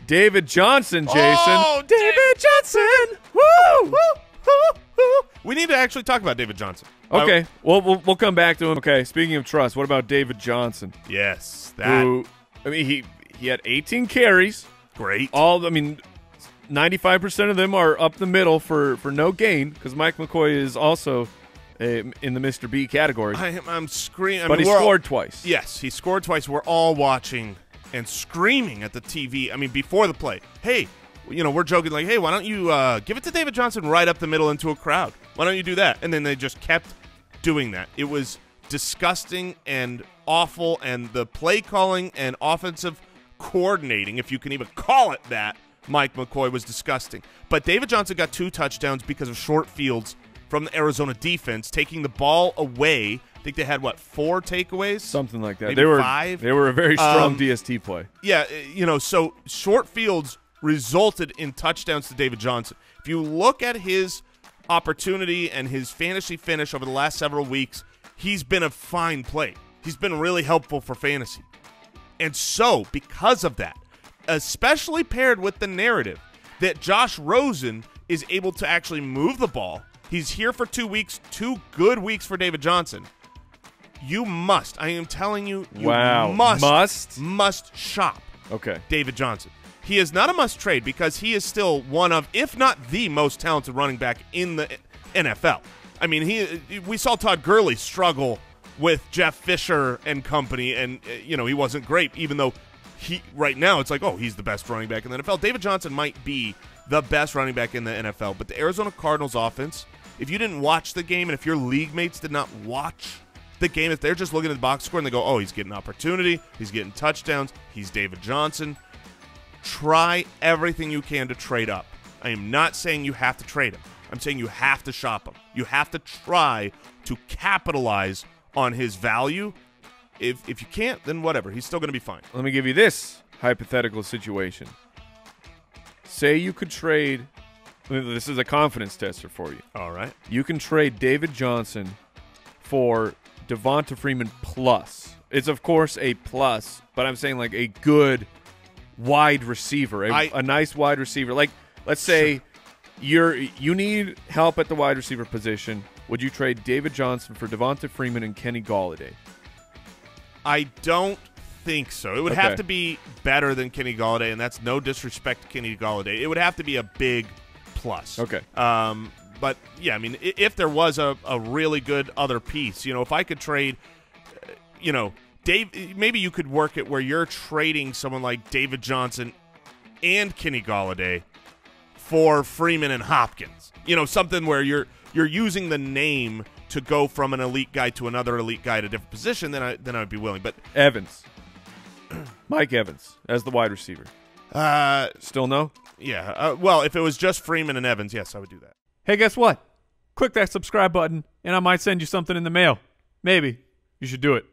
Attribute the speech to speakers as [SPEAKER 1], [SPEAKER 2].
[SPEAKER 1] David Johnson, Jason.
[SPEAKER 2] Oh, David Johnson! Woo! Woo! Woo! Woo! We need to actually talk about David Johnson.
[SPEAKER 1] Okay, we'll come back to him. Okay, speaking of trust, what about David Johnson?
[SPEAKER 2] Yes, that.
[SPEAKER 1] Who, I mean, he had 18 carries.
[SPEAKER 2] Great.
[SPEAKER 1] 95% of them are up the middle for no gain because Mike McCoy is also in the Mr. B category.
[SPEAKER 2] I'm screaming.
[SPEAKER 1] But he scored twice.
[SPEAKER 2] Yes, he scored twice. We're all watching and screaming at the TV. I mean, before the play. Hey, we're joking like, hey, why don't you give it to David Johnson right up the middle into a crowd? Why don't you do that? And then they just kept doing that. It was disgusting and awful, and the play calling and offensive coordinating, if you can even call it that, Mike McCoy was disgusting. But David Johnson got 2 touchdowns because of short fields from the Arizona defense, taking the ball away. I think they had, 4 takeaways?
[SPEAKER 1] Something like that.
[SPEAKER 2] Maybe 5?
[SPEAKER 1] They were a very strong DST play.
[SPEAKER 2] Yeah, so short fields resulted in touchdowns to David Johnson. If you look at his opportunity and his fantasy finish over the last several weeks, he's been a fine play. He's been really helpful for fantasy. And so, because of that, especially paired with the narrative that Josh Rosen is able to actually move the ball, he's here for 2 weeks, 2 good weeks for David Johnson. You must, I am telling you, must shop David Johnson. He is not a must trade because he is still one of, if not the most talented running back in the NFL. I mean, we saw Todd Gurley struggle with Jeff Fisher and company, and he wasn't great, even though right now it's like, oh, he's the best running back in the NFL. David Johnson might be the best running back in the NFL, but the Arizona Cardinals offense, if you didn't watch the game and if your league mates did not watch the game, if they're just looking at the box score and they go, oh, he's getting opportunity, he's getting touchdowns, he's David Johnson, try everything you can to trade up. I am not saying you have to trade him. I'm saying you have to shop him. You have to try to capitalize on his value. If you can't, then whatever. He's still going to be fine.
[SPEAKER 1] Let me give you this hypothetical situation. Say you could trade – this is a confidence tester for you.
[SPEAKER 2] All right.
[SPEAKER 1] You can trade David Johnson for Devonta Freeman plus. It's, of course, a plus, but I'm saying like a good wide receiver, a nice wide receiver. Like, let's say you need help at the wide receiver position. Would you trade David Johnson for Devonta Freeman and Kenny Golladay? I
[SPEAKER 2] don't think so. It would have to be better than Kenny Golladay, and that's no disrespect to Kenny Golladay. It would have to be a big plus.
[SPEAKER 1] Okay.
[SPEAKER 2] But, yeah, I mean, if there was a really good other piece, if I could trade, Dave, maybe you could work it where you're trading someone like David Johnson and Kenny Golladay for Freeman and Hopkins. Something where you're using the name to go from an elite guy to another elite guy at a different position, then I would be willing. But
[SPEAKER 1] Evans, Mike Evans as the wide receiver. Still no?
[SPEAKER 2] Yeah. Well, if it was just Freeman and Evans, yes, I would do that.
[SPEAKER 3] Hey, guess what? Click that subscribe button, and I might send you something in the mail. Maybe. You should do it.